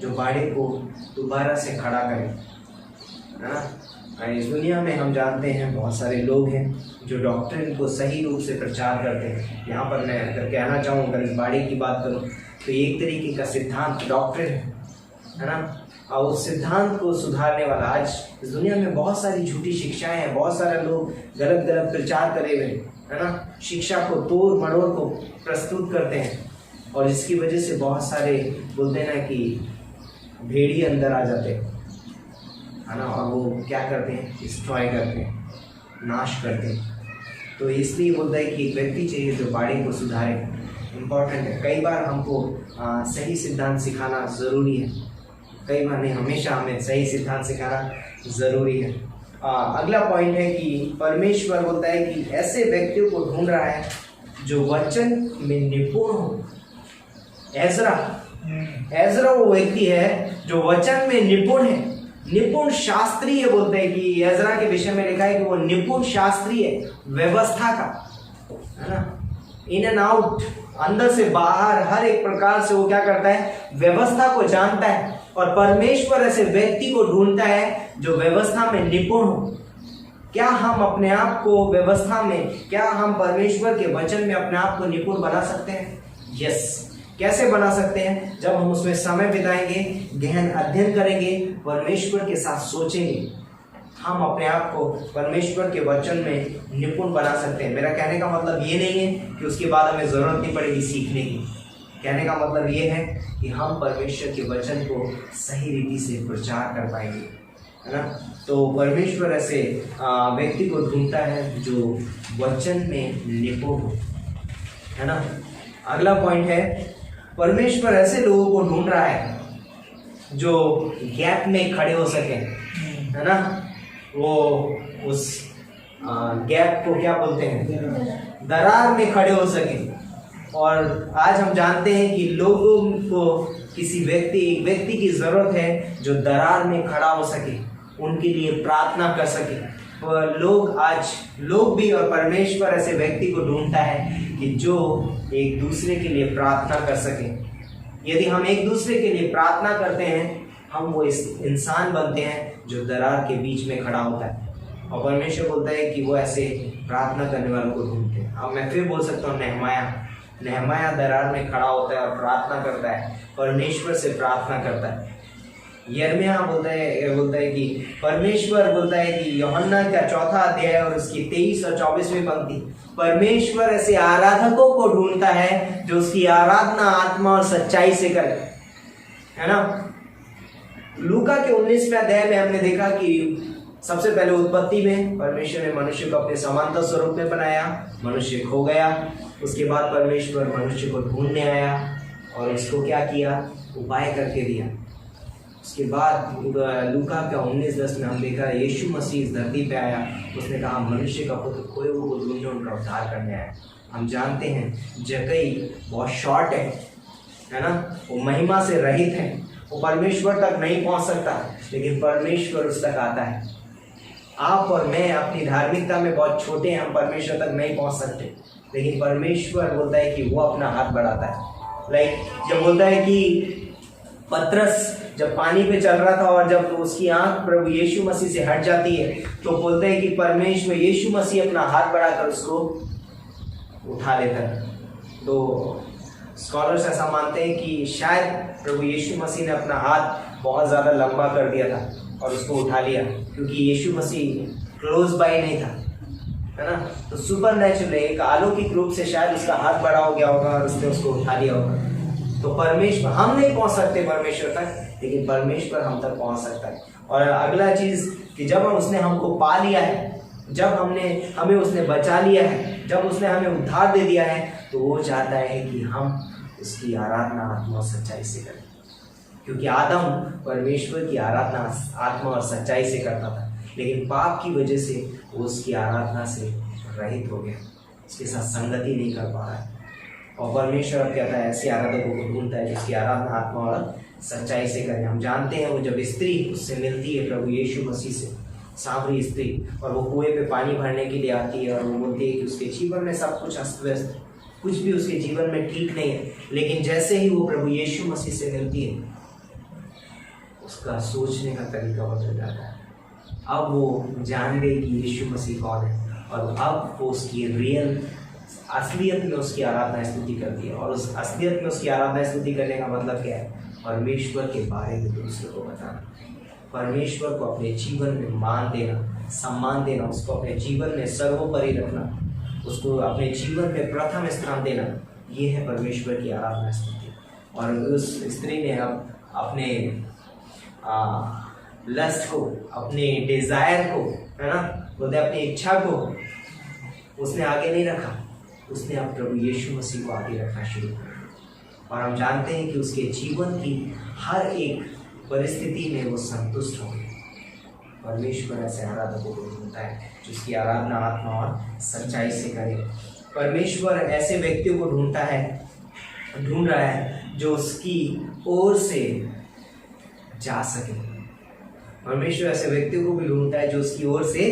जो बाड़े को दोबारा से खड़ा करे, है ना। इस दुनिया में हम जानते हैं बहुत सारे लोग हैं जो डॉक्ट्रिन को सही रूप से प्रचार करते हैं। यहाँ पर मैं अगर कहना चाहूँ, अगर इस बाड़ी की बात करूँ तो एक तरीके का सिद्धांत डॉक्ट्रिन है ना। उस सिद्धांत को सुधारने वाला। आज इस दुनिया में बहुत सारी झूठी शिक्षाएं हैं, बहुत सारे लोग गलत गलत प्रचार करे हुए, है ना, शिक्षा को तोड़ मरोड़ को प्रस्तुत करते हैं, और इसकी वजह से बहुत सारे बोलते हैं ना कि भेड़िए अंदर आ जाते हैं, है ना, और वो क्या करते हैं, डिस्ट्रॉय करते हैं, नाश करते हैं। तो इसलिए बोलता है कि एक व्यक्ति चाहिए जो बाड़ी को सुधारे, इम्पोर्टेंट है। कई बार हमको सही सिद्धांत सिखाना ज़रूरी है, कई बार नहीं, हमेशा हमें सही सिद्धांत सिखाना ज़रूरी है। अगला पॉइंट है कि परमेश्वर बोलता है कि ऐसे व्यक्तियों को ढूंढ रहा है जो वचन में निपुण हो। एजरा वो व्यक्ति है जो वचन में निपुण है, निपुण शास्त्री है। बोलते हैं कि एजरा के विषय में लिखा है कि वो निपुण शास्त्री है व्यवस्था का, है ना, इन एंड आउट, अंदर से बाहर हर एक प्रकार से वो क्या करता है, व्यवस्था को जानता है। और परमेश्वर ऐसे व्यक्ति को ढूंढता है जो व्यवस्था में निपुण हो। क्या हम अपने आप को व्यवस्था में, क्या हम परमेश्वर के वचन में अपने आप को निपुण बना सकते हैं? यस। कैसे बना सकते हैं? जब हम उसमें समय बिताएंगे, गहन अध्ययन करेंगे, परमेश्वर के साथ सोचेंगे, हम अपने आप को परमेश्वर के वचन में निपुण बना सकते हैं। मेरा कहने का मतलब ये नहीं है कि उसके बाद हमें ज़रूरत नहीं पड़ेगी सीखने की। कहने का मतलब ये है कि हम परमेश्वर के वचन को सही रीति से प्रचार कर पाएंगे, है ना। तो परमेश्वर ऐसे व्यक्ति को ढूंढता है जो वचन में निपुण हो, है ना। अगला पॉइंट है, परमेश्वर ऐसे लोगों को ढूंढ रहा है जो गैप में खड़े हो सके, है ना। वो उस गैप को क्या बोलते हैं, दरार में खड़े हो सके। और आज हम जानते हैं कि लोगों को एक व्यक्ति की ज़रूरत है जो दरार में खड़ा हो सके, उनके लिए प्रार्थना कर सके। और लोग भी और परमेश्वर ऐसे व्यक्ति को ढूंढता है कि जो एक दूसरे के लिए प्रार्थना कर सके। यदि हम एक दूसरे के लिए प्रार्थना करते हैं, हम वो इंसान बनते हैं जो दरार के बीच में खड़ा होता है। और परमेश्वर बोलता है कि वो ऐसे प्रार्थना करने वालों को ढूंढते हैं। अब मैं फिर बोल सकता हूँ, नेहमाया दरार में खड़ा होता है और प्रार्थना करता है, परमेश्वर से प्रार्थना करता है। यिर्मयाह बोलता है कि परमेश्वर बोलता है कि यूहन्ना का 4 अध्याय और उसकी 23 और 24वीं पंक्ति, परमेश्वर ऐसे आराधकों को ढूंढता है जो उसकी आराधना आत्मा और सच्चाई से करे, है ना। लूका के 19वें अध्याय में हमने देखा कि सबसे पहले उत्पत्ति में परमेश्वर ने मनुष्य को अपने समानता स्वरूप में बनाया, मनुष्य खो गया। उसके बाद परमेश्वर मनुष्य को ढूंढने आया और उसको क्या किया, उपाय करके दिया। उसके बाद लूका का 19:10 में हम देखा यीशु मसीह इस धरती पे आया, उसने कहा मनुष्य का पुत्र खोए हुए को ढूंढने उनका उद्धार करने आया। हम जानते हैं जकई बहुत शॉर्ट है ना, वो महिमा से रहित है, वो परमेश्वर तक नहीं पहुंच सकता, लेकिन परमेश्वर उस तक आता है। आप और मैं अपनी धार्मिकता में बहुत छोटे हैं, हम परमेश्वर तक नहीं पहुंच सकते, लेकिन परमेश्वर बोलता है कि वो अपना हाथ बढ़ाता है। जब बोलता है कि पतरस जब पानी पे चल रहा था और जब उसकी आंख प्रभु यीशु मसीह से हट जाती है, तो बोलते हैं कि परमेश्वर यीशु मसीह अपना हाथ बढ़ाकर उसको उठा लेता है। तो स्कॉलर्स ऐसा मानते हैं कि शायद प्रभु यीशु मसीह ने अपना हाथ बहुत ज़्यादा लंबा कर दिया था और उसको उठा लिया, क्योंकि यीशु मसीह क्लोज बाय नहीं था, है ना। तो सुपर नेचुरल एक अलौकिक रूप से शायद उसका हाथ बड़ा हो गया होगा और उसने उसको उठा लिया होगा। तो परमेश्वर, हम नहीं पहुंच सकते परमेश्वर तक, लेकिन परमेश्वर हम तक पहुंच सकता है। और अगला चीज़ कि जब उसने हमको पा लिया है, जब हमें उसने बचा लिया है, जब उसने हमें उद्धार दे दिया है, तो वो चाहता है कि हम उसकी आराधना आत्मा और सच्चाई से करें, क्योंकि आदम परमेश्वर की आराधना आत्मा और सच्चाई से करता था, लेकिन पाप की वजह से वो उसकी आराधना से रहित हो गया, उसके साथ संगति नहीं कर पा रहा है। और परमेश्वर अब कहता है ऐसे आराधकों को ढूंढता है जिसकी आराधना आत्मा और सच्चाई से करें। हम जानते हैं वो जब स्त्री उससे मिलती है प्रभु यीशु मसीह से, सांवरी स्त्री, और वो कुएं पे पानी भरने के लिए आती है और वो बोलती है कि उसके जीवन में सब कुछ अस्त व्यस्त, कुछ भी उसके जीवन में ठीक नहीं है, लेकिन जैसे ही वो प्रभु यीशु मसीह से मिलती है, उसका सोचने का तरीका बदल जाता है। अब वो जान गई कि यीशु मसीह कौन है, और अब वो उसकी रियल असलियत में उसकी आराधना स्तुति करती है। और उस असलियत में उसकी आराधना स्तुति करने का मतलब क्या है? परमेश्वर के बारे में दूसरों को बताना, परमेश्वर को अपने जीवन में मान देना, सम्मान देना, उसको अपने जीवन में सर्वोपरि रखना, उसको अपने जीवन में प्रथम स्थान देना, ये है परमेश्वर की आराधना स्तुति। और उस स्त्री ने अब अपने लस्ट को, अपने डिजायर को, है ना, बोलते अपनी इच्छा को उसने आगे नहीं रखा, उसने अब प्रभु यीशु मसीह को आगे रखना शुरू किया। और हम जानते हैं कि उसके जीवन की हर एक परिस्थिति में वो संतुष्ट हो गए। परमेश्वर ऐसे आराधकों को ढूंढता है जिसकी आराधना आत्मा और सच्चाई से करे। परमेश्वर ऐसे व्यक्तियों को ढूंढ रहा है जो उसकी ओर से जा सके। परमेश्वर ऐसे व्यक्तियों को भी ढूंढता है जो उसकी ओर से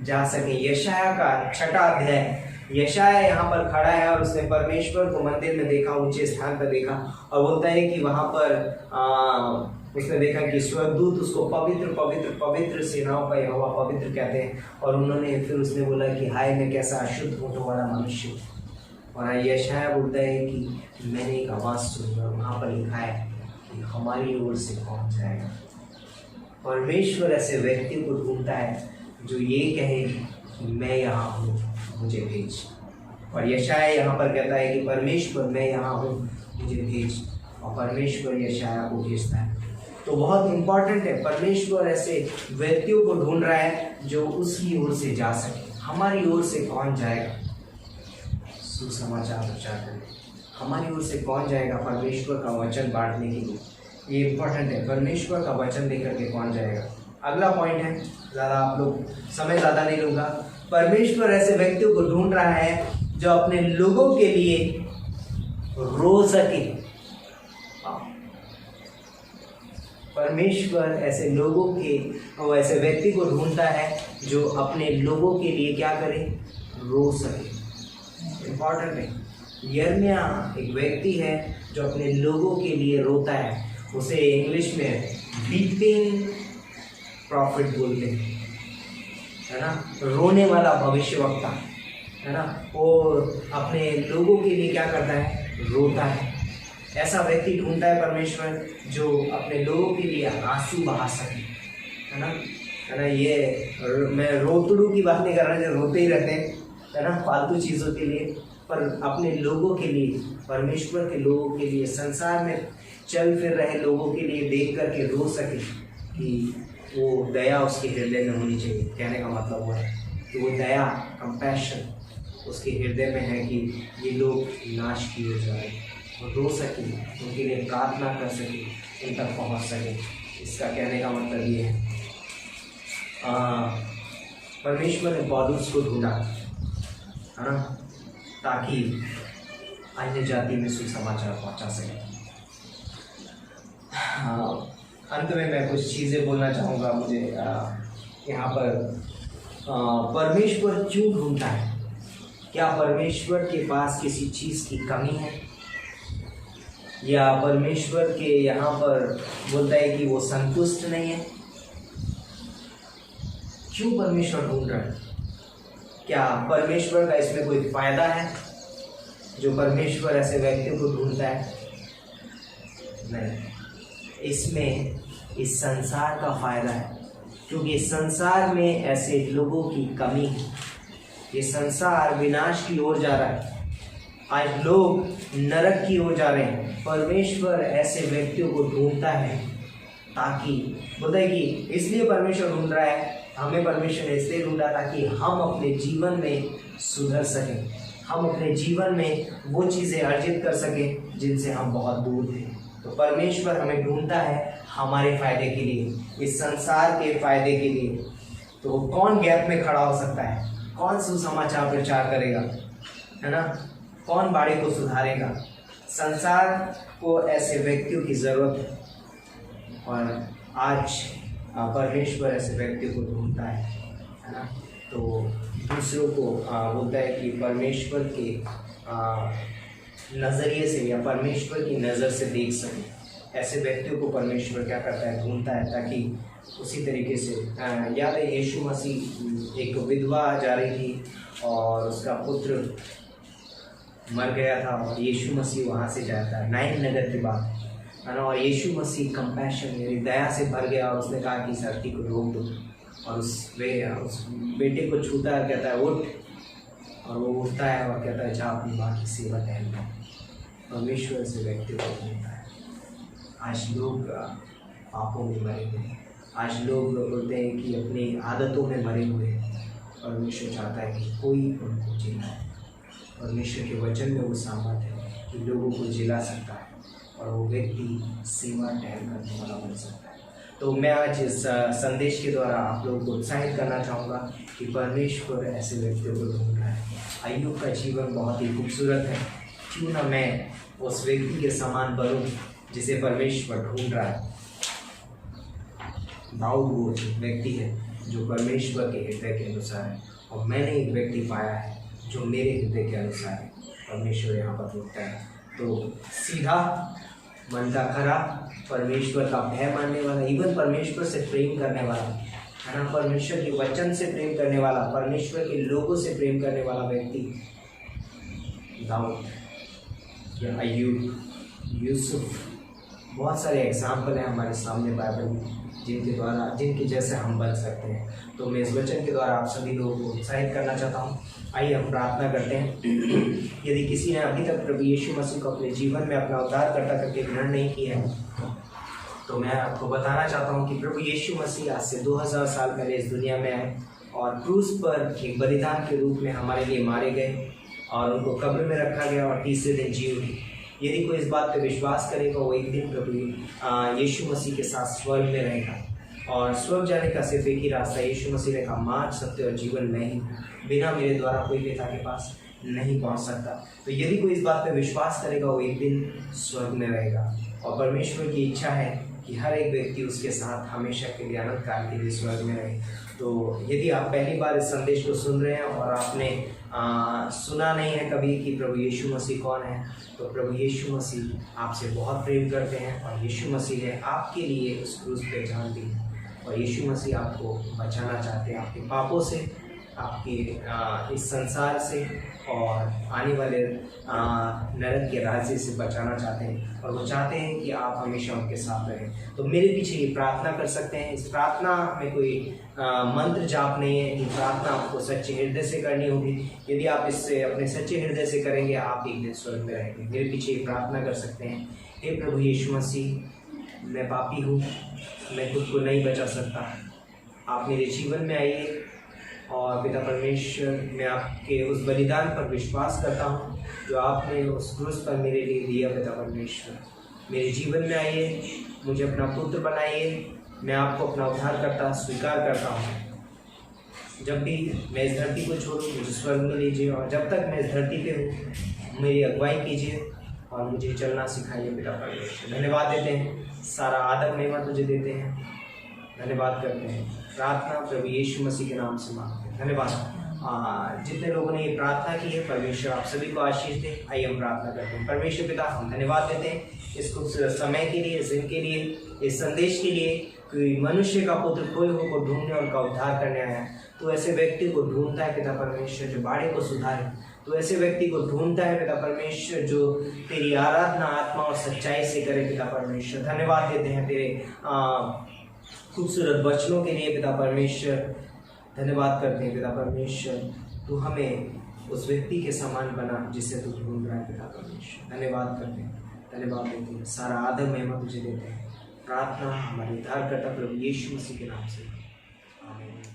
जा सके। यशाया का 6वां अध्याय, यशाया यहाँ पर खड़ा है और उसने परमेश्वर को मंदिर में देखा, ऊंचे स्थान पर देखा, और बोलता है कि वहां पर उसने देखा कि स्वर्गदूत उसको पवित्र पवित्र पवित्र सेनाओं का यहोवा पवित्र कहते हैं। और फिर उसने बोला कि हाय मैं कैसा अशुद्ध होठों वाला मनुष्य। और यशाया बोलता है कि मैंने एक आवाज़ सुनी और वहाँ पर लिखा है कि हमारी ओर से कौन जाएगा। परमेश्वर ऐसे व्यक्ति को ढूंढता है जो ये कहे कि मैं यहाँ हूँ, मुझे भेज। और यशाया यहाँ पर कहता है कि परमेश्वर मैं यहाँ हूँ, मुझे भेज। और परमेश्वर यशाया को भेजता है। तो बहुत इम्पॉर्टेंट है, परमेश्वर ऐसे व्यक्तियों को ढूंढ रहा है जो उसकी ओर से जा सके। हमारी ओर से कौन जाएगा सुसमाचार प्रचार करने? हमारी ओर से कौन जाएगा परमेश्वर का वचन बांटने के लिए? ये इम्पोर्टेंट है, परमेश्वर का वचन लेकर के कौन जाएगा। अगला पॉइंट है, ज़्यादा आप लोग समय ज़्यादा नहीं लूँगा। परमेश्वर ऐसे व्यक्तियों को ढूंढ रहा है जो अपने लोगों के लिए रो सके। परमेश्वर ऐसे ऐसे व्यक्ति को ढूंढता है जो अपने लोगों के लिए क्या करे, रो सके। इम्पॉर्टेंट है। यिर्मयाह एक व्यक्ति है जो अपने लोगों के लिए रोता है। उसे इंग्लिश में वीपिंग प्रॉफिट बोलते हैं, है ना, रोने वाला भविष्यवक्ता, है ना। वो अपने लोगों के लिए क्या करता है, रोता है। ऐसा व्यक्ति ढूंढता है परमेश्वर जो अपने लोगों के लिए आंसू बहा सके, है ना। ये मैं रोतड़ू की बात नहीं कर रहा, जो रोते ही रहते हैं, है ना, फालतू चीज़ों के लिए, पर अपने लोगों के लिए, परमेश्वर के लोगों के लिए, संसार में चल फिर रहे लोगों के लिए देख करके रो सके कि वो दया उसके हृदय में होनी चाहिए। कहने का मतलब हुआ है कि वो दया, कंपैशन उसके हृदय में है कि ये लोग नाश किए जा रहे, वो रो सके, उनके लिए प्रार्थना कर सके, उन तक पहुँच सके। इसका कहने का मतलब ये है परमेश्वर ने पौलुस को ढूंढा, है ना, ताकि अन्य जाति में सुसमाचार पहुंचा सके। अंत में मैं कुछ चीज़ें बोलना चाहूँगा। मुझे यहाँ पर परमेश्वर क्यों ढूंढता है? क्या परमेश्वर के पास किसी चीज़ की कमी है, या परमेश्वर के यहाँ पर बोलता है कि वो संतुष्ट नहीं है? क्यों परमेश्वर ढूंढ रहा है? क्या परमेश्वर का इसमें कोई फायदा है जो परमेश्वर ऐसे व्यक्तियों को ढूंढता है? नहीं, इसमें इस संसार का फायदा है, क्योंकि इस संसार में ऐसे लोगों की कमी है। ये संसार विनाश की ओर जा रहा है, आज लोग नरक की ओर जा रहे हैं। परमेश्वर ऐसे व्यक्तियों को ढूंढता है ताकि, बोलता है कि इसलिए परमेश्वर ढूंढ रहा है, हमें परमेश्वर ने इसलिए ढूंढा ताकि हम अपने जीवन में सुधर सकें, हम अपने जीवन में वो चीज़ें अर्जित कर सकें जिनसे हम बहुत दूर थे। तो परमेश्वर हमें ढूंढता है हमारे फायदे के लिए, इस संसार के फायदे के लिए। तो कौन गैप में खड़ा हो सकता है? कौन सुसमाचार प्रचार करेगा, है ना? कौन बाड़ी को सुधारेगा? संसार को ऐसे व्यक्तियों की ज़रूरत है, और आज परमेश्वर ऐसे व्यक्तियों को ढूंढता है ना। तो दूसरों को बोलता है कि परमेश्वर के नज़रिए से या परमेश्वर की नज़र से देख सके। ऐसे व्यक्तियों को परमेश्वर क्या करता है, ढूंढता है, ताकि उसी तरीके से याद है यीशु मसीह, एक विधवा जा रही थी और उसका पुत्र मर गया था, और यीशु मसीह वहाँ से जाता है, नाइन नगर के बाद है ना। और यीशु मसीह कंपैशन यानी दया से भर गया और उसने कहा कि इस धरती को रोक दो, और उस बेटे को छूता है, कहता है उठ, और वो उठता है और कहता है जा अपनी माँ की सेवा टहल लो। परमेश्वर से व्यक्ति को होता है। आज लोग पापों में मरे हुए हैं, आज लोग बोलते हैं कि अपनी आदतों में मरे हुए हैं। परमेश्वर चाहता है कि कोई उनको जिलाए। परमेश्वर के वचन में वो सामर्थ है कि लोगों को जिला सकता है और वो व्यक्ति सेवा टहल करने वाला बन सकता है। तो मैं आज इस संदेश के द्वारा आप लोगों को उत्साहित करना चाहूँगा कि परमेश्वर ऐसे व्यक्तियों को ढूंढ रहा है। अय्यूब का जीवन बहुत ही खूबसूरत है। क्यों ना मैं उस व्यक्ति के समान बनूं जिसे परमेश्वर ढूंढ रहा है। दाऊद वो व्यक्ति है जो परमेश्वर के हृदय के अनुसार है, और मैंने एक व्यक्ति पाया है जो मेरे हृदय के अनुसार है। परमेश्वर यहाँ पर ढूंढता है। तो सीधा, मन का खरा, परमेश्वर का भय मानने वाला, इवन परमेश्वर से प्रेम करने वाला, है ना, परमेश्वर के वचन से प्रेम करने वाला, परमेश्वर के लोगों से प्रेम करने वाला व्यक्ति दाऊद या अय्यूब, यूसुफ, बहुत सारे एग्जाम्पल हैं हमारे सामने बाइबल में जिनके जैसे हम बन सकते हैं। तो मैं इस वचन के द्वारा आप सभी लोगों को उत्साहित करना चाहता हूँ। आइए हम प्रार्थना करते हैं। यदि किसी ने अभी तक प्रभु यीशु मसीह को अपने जीवन में अपना उद्धारकर्ता करके ग्रहण नहीं किया है, तो मैं आपको बताना चाहता हूँ कि प्रभु यीशु मसीह आज से 2000 साल पहले इस दुनिया में आए और क्रूस पर एक बलिदान के रूप में हमारे लिए मारे गए और उनको कब्र में रखा गया और तीसरे दिन जी उठे। यदि कोई इस बात पर विश्वास करेगा वो एक दिन प्रभु यीशु मसीह के साथ स्वर्ग में रहेगा। और स्वर्ग जाने का सिर्फ एक ही रास्ता, यीशु मसीह ने कहा मार्ग, सत्य और जीवन मैं ही, बिना मेरे द्वारा कोई पिता के पास नहीं पहुंच सकता। तो यदि कोई इस बात पर विश्वास करेगा वो एक दिन स्वर्ग में रहेगा। और परमेश्वर की इच्छा है कि हर एक व्यक्ति उसके साथ हमेशा के लिए, अनंत काल के लिए स्वर्ग में रहे। तो यदि आप पहली बार इस संदेश को सुन रहे हैं और आपने सुना नहीं है कभी कि प्रभु यीशु मसीह कौन है, तो प्रभु यीशु मसीह आपसे बहुत प्रेम करते हैं और यीशु मसीह ने आपके लिए उस क्रूस पे जान दी और यीशु मसीह आपको बचाना चाहते हैं आपके पापों से, आपके इस संसार से और आने वाले नरक के राज्य से बचाना चाहते हैं। और वो चाहते हैं कि आप हमेशा उनके साथ रहें। तो मेरे पीछे ये प्रार्थना कर सकते हैं। इस प्रार्थना में कोई मंत्र जाप नहीं है। ये प्रार्थना आपको सच्चे हृदय से करनी होगी। यदि आप इससे अपने सच्चे हृदय से करेंगे आप एक दिन स्वर्ग में रहेंगे। मेरे पीछे ये प्रार्थना कर सकते हैं। हे प्रभु यीशु मसीह, मैं पापी हूँ, मैं खुद को नहीं बचा सकता। आप मेरे जीवन में आइए और पिता परमेश्वर, मैं आपके उस बलिदान पर विश्वास करता हूँ जो आपने उस क्रूस पर मेरे लिए दिया। पिता परमेश्वर, मेरे जीवन में आइए, मुझे अपना पुत्र बनाइए। मैं आपको अपना उद्धारकर्ता स्वीकार करता हूँ। जब भी मैं इस धरती को छोड़ूँ मुझे स्वर्ग में लीजिए, और जब तक मैं इस धरती पे हूँ मेरी अगुवाई कीजिए और मुझे चलना सिखाइए। पिता परमेश्वर, धन्यवाद देते हैं, सारा आदर महिमा तुझे देते हैं, धन्यवाद करते हैं। प्रार्थना प्रभु यीशु मसीह के नाम से मांगते हैं, धन्यवाद। जितने लोगों ने ये प्रार्थना की है परमेश्वर आप सभी को आशीष दे। आइए हम प्रार्थना करते हैं। परमेश्वर पिता, हम धन्यवाद देते हैं इस खूबसूरत समय के लिए, इस दिन के लिए, इस संदेश के लिए। कोई मनुष्य का पुत्र खोए हुए को ढूंढने और उनका उद्धार करने आया है। तो ऐसे व्यक्ति को ढूंढता है पिता परमेश्वर जो बाड़े को सुधारे। तो ऐसे व्यक्ति को ढूंढता है पिता परमेश्वर जो तेरी आराधना आत्मा और सच्चाई से करे। पिता परमेश्वर, धन्यवाद देते हैं तेरे खूबसूरत वचनों के लिए। पिता परमेश्वर, धन्यवाद करते हैं पिता परमेश्वर, तू हमें उस व्यक्ति के समान बना जिसे तू ढूंढ रहा है। पिता परमेश्वर, धन्यवाद करते हैं, धन्यवाद देते हैं, सारा आदर महिमा तुझे देते हैं। प्रार्थना हमारे उद्धारकर्ता प्रभु यीशु मसीह के नाम से, आमीन।